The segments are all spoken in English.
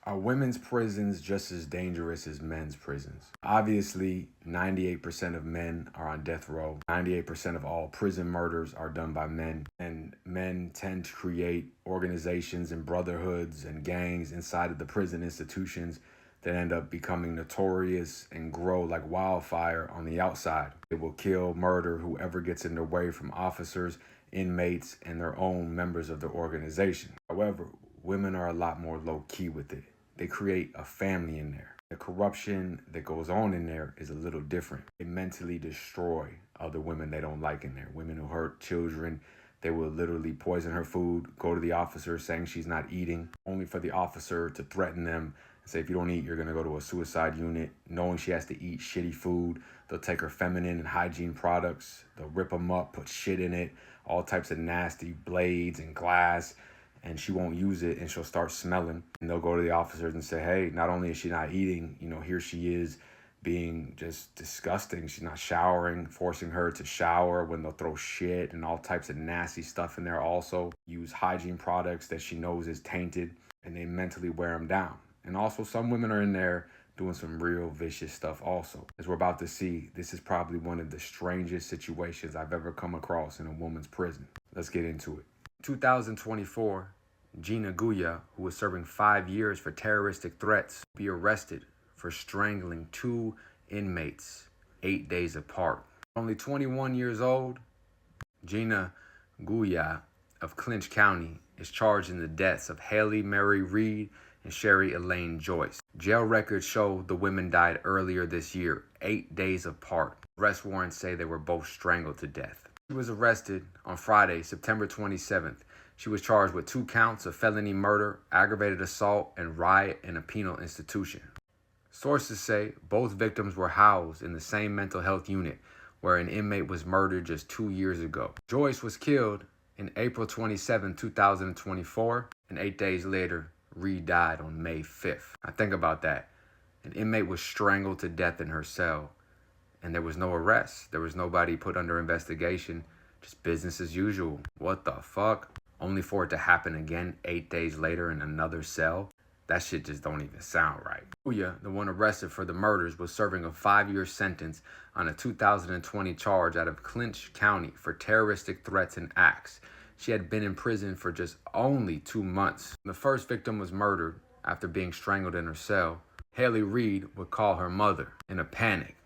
Are women's prisons just as dangerous as men's prisons? Obviously, 98% of men are on death row. 98% of all prison murders are done by men. And men tend to create organizations and brotherhoods and gangs inside of the prison institutions that end up becoming notorious and grow like wildfire on the outside. It will kill, murder whoever gets in their way from officers, inmates, and their own members of the organization. However, women are a lot more low-key with it. They create a family in there. The corruption that goes on in there is a little different. They mentally destroy other women they don't like in there. Women who hurt children, they will literally poison her food, go to the officer saying she's not eating, only for the officer to threaten them and say, if you don't eat, you're going to go to a suicide unit, knowing she has to eat shitty food. They'll take her feminine and hygiene products. They'll rip them up, put shit in it, all types of nasty blades and glass, and she won't use it, and she'll start smelling. And they'll go to the officers and say, hey, not only is she not eating, here she is being just disgusting. She's not showering, forcing her to shower when they'll throw shit and all types of nasty stuff in there also. Use hygiene products that she knows is tainted, and they mentally wear them down. And also some women are in there doing some real vicious stuff also. As we're about to see, this is probably one of the strangest situations I've ever come across in a woman's prison. Let's get into it. 2024, Gina Guya, who was serving 5 years for terroristic threats, will be arrested for strangling 2 inmates 8 days apart. Only 21 years old, Gina Guya of Clinch County is charged in the deaths of Haley Mary Reed and Sherry Elaine Joyce. Jail records show the women died earlier this year, 8 days apart. Arrest warrants say they were both strangled to death. She was arrested on Friday, September 27th. She was charged with 2 counts of felony murder, aggravated assault, and riot in a penal institution. Sources say both victims were housed in the same mental health unit where an inmate was murdered just 2 years ago. Joyce was killed in April 27, 2024, and 8 days later, Reed died on May 5th. Now think about that. An inmate was strangled to death in her cell, and there was no arrest. There was nobody put under investigation. Just business as usual. What the fuck? Only for it to happen again 8 days later in another cell? That shit just don't even sound right. Guya, the one arrested for the murders, was serving a 5-year sentence on a 2020 charge out of Clinch County for terroristic threats and acts. She had been in prison for just only 2 months. The first victim was murdered after being strangled in her cell. Haley Reed would call her mother in a panic.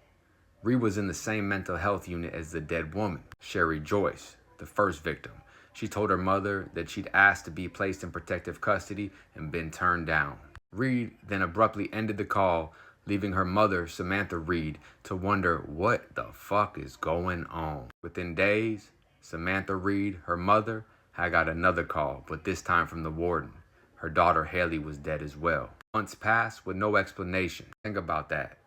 Reed was in the same mental health unit as the dead woman, Sherry Joyce, the first victim. She told her mother that she'd asked to be placed in protective custody and been turned down. Reed then abruptly ended the call, leaving her mother, Samantha Reed, to wonder what the fuck is going on. Within days, Samantha Reed, her mother, had got another call, but this time from the warden. Her daughter Haley was dead as well. Months passed with no explanation. Think about that.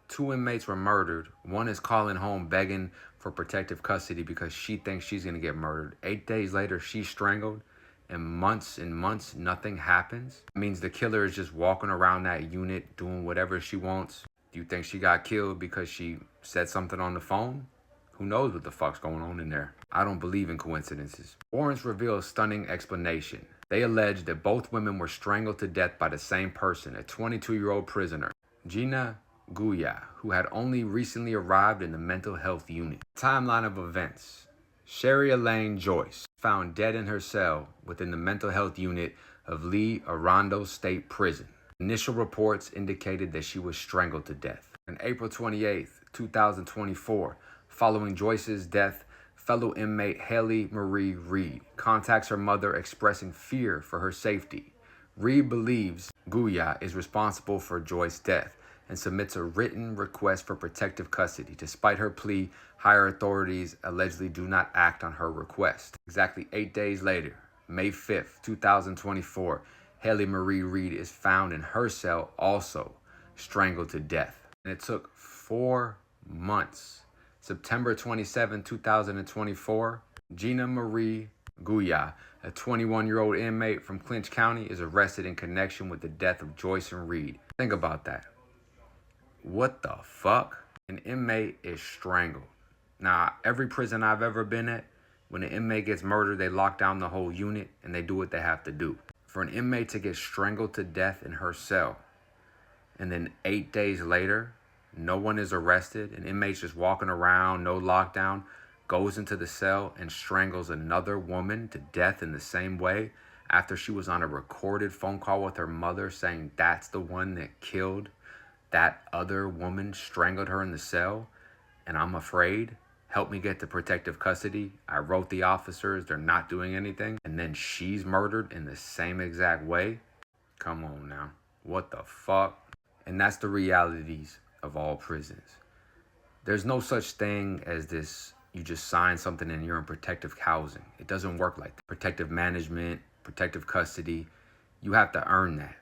2 inmates were murdered. One is calling home begging for protective custody because she thinks she's going to get murdered. 8 days later, she's strangled. And months, nothing happens. It means the killer is just walking around that unit doing whatever she wants. Do you think she got killed because she said something on the phone? Who knows what the fuck's going on in there? I don't believe in coincidences. Warrants reveal a stunning explanation. They allege that both women were strangled to death by the same person, a 22-year-old prisoner, Gina Guya, who had only recently arrived in the mental health unit. Timeline of events. Sherry Elaine Joyce, found dead in her cell within the mental health unit of Lee Arundel State Prison. Initial reports indicated that she was strangled to death. On April 28, 2024, following Joyce's death, fellow inmate Haley Marie Reed contacts her mother expressing fear for her safety. Reed believes Guya is responsible for Joyce's death and submits a written request for protective custody. Despite her plea, higher authorities allegedly do not act on her request. Exactly 8 days later, May 5th, 2024, Haley Marie Reed is found in her cell also strangled to death. And it took 4 months. September 27, 2024, Gina Marie Guya, a 21-year-old inmate from Clinch County, is arrested in connection with the death of Joyce and Reed. Think about that. What the fuck? An inmate is strangled. Now, every prison I've ever been at, when an inmate gets murdered, they lock down the whole unit and they do what they have to do. For an inmate to get strangled to death in her cell, and then 8 days later, no one is arrested, an inmate's just walking around, no lockdown, goes into the cell and strangles another woman to death in the same way after she was on a recorded phone call with her mother saying that's the one that killed that other woman, strangled her in the cell, and I'm afraid. Help me get to protective custody. I wrote the officers, they're not doing anything. And then she's murdered in the same exact way. Come on now. What the fuck? And that's the realities of all prisons. There's no such thing as this, you just sign something and you're in protective housing. It doesn't work like that. Protective management, protective custody, you have to earn that.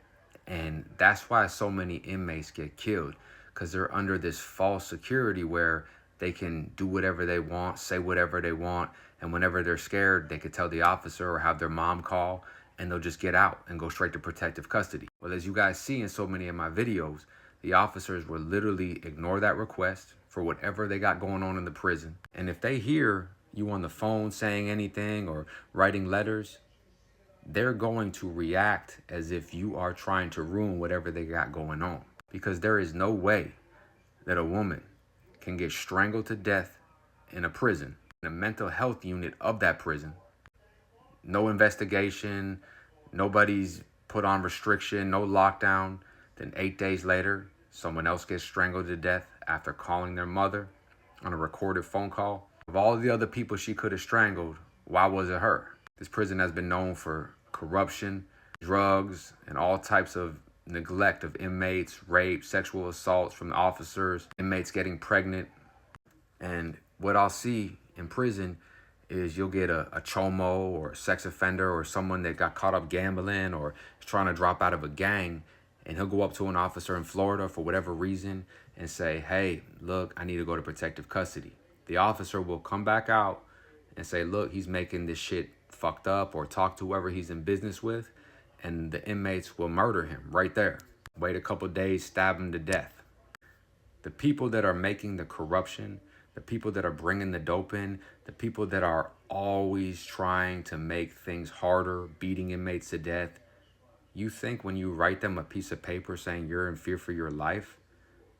And that's why so many inmates get killed, because they're under this false security where they can do whatever they want, say whatever they want, and whenever they're scared, they could tell the officer or have their mom call, and they'll just get out and go straight to protective custody. Well, as you guys see in so many of my videos, the officers will literally ignore that request for whatever they got going on in the prison. And if they hear you on the phone saying anything or writing letters, they're going to react as if you are trying to ruin whatever they got going on. Because there is no way that a woman can get strangled to death in a prison, in a mental health unit of that prison. No investigation, nobody's put on restriction, no lockdown. Then 8 days later, someone else gets strangled to death after calling their mother on a recorded phone call. Of all the other people she could have strangled, why was it her? This prison has been known for corruption, drugs, and all types of neglect of inmates, rape, sexual assaults from the officers, inmates getting pregnant. And what I'll see in prison is you'll get a chomo or a sex offender or someone that got caught up gambling or is trying to drop out of a gang, and he'll go up to an officer in Florida for whatever reason and say, hey, look, I need to go to protective custody. The officer will come back out and say, look, he's making this shit fucked up, or talk to whoever he's in business with, and the inmates will murder him right there. Wait a couple days, stab him to death. The people that are making the corruption, the people that are bringing the dope in, the people that are always trying to make things harder, beating inmates to death, you think when you write them a piece of paper saying you're in fear for your life,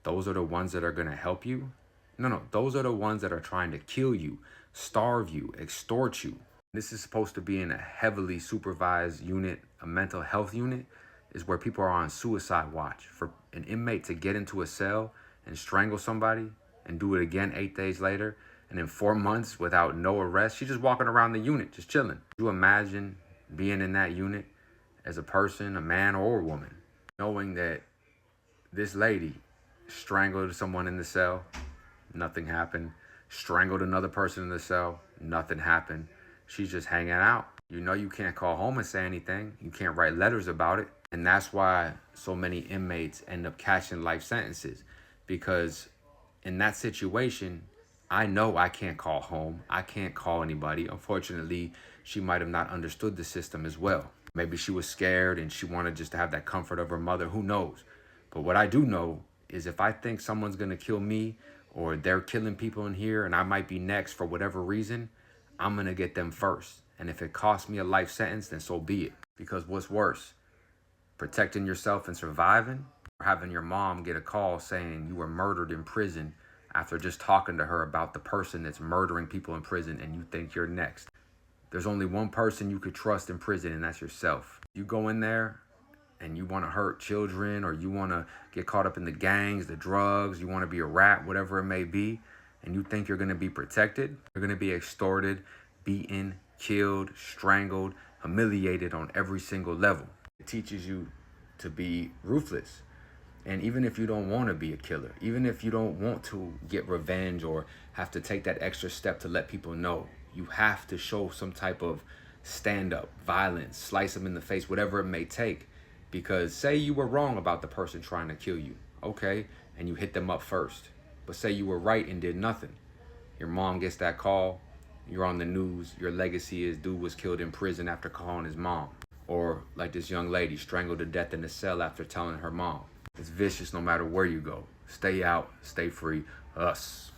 those are the ones that are going to help you? No, those are the ones that are trying to kill you, starve you, extort you. This is supposed to be in a heavily supervised unit, a mental health unit, is where people are on suicide watch. For an inmate to get into a cell and strangle somebody and do it again 8 days later, and in 4 months without no arrest, she's just walking around the unit, just chilling. You imagine being in that unit as a person, a man or a woman, knowing that this lady strangled someone in the cell, nothing happened. Strangled another person in the cell, nothing happened. She's just hanging out. You know you can't call home and say anything. You can't write letters about it. And that's why so many inmates end up catching life sentences. Because in that situation, I know I can't call home. I can't call anybody. Unfortunately, she might have not understood the system as well. Maybe she was scared and she wanted just to have that comfort of her mother. Who knows? But what I do know is if I think someone's going to kill me, or they're killing people in here and I might be next for whatever reason, I'm going to get them first. And if it costs me a life sentence, then so be it. Because what's worse, protecting yourself and surviving, or having your mom get a call saying you were murdered in prison after just talking to her about the person that's murdering people in prison, and you think you're next. There's only one person you could trust in prison, and that's yourself. You go in there and you want to hurt children, or you want to get caught up in the gangs, the drugs, you want to be a rat, whatever it may be, and you think you're going to be protected, you're going to be extorted, beaten, killed, strangled, humiliated on every single level. It teaches you to be ruthless. And even if you don't want to be a killer, even if you don't want to get revenge or have to take that extra step to let people know, you have to show some type of stand-up, violence, slice them in the face, whatever it may take. Because say you were wrong about the person trying to kill you, okay, and you hit them up first. But say you were right and did nothing. Your mom gets that call, you're on the news, your legacy is dude was killed in prison after calling his mom. Or like this young lady strangled to death in a cell after telling her mom. It's vicious no matter where you go. Stay out, stay free, us.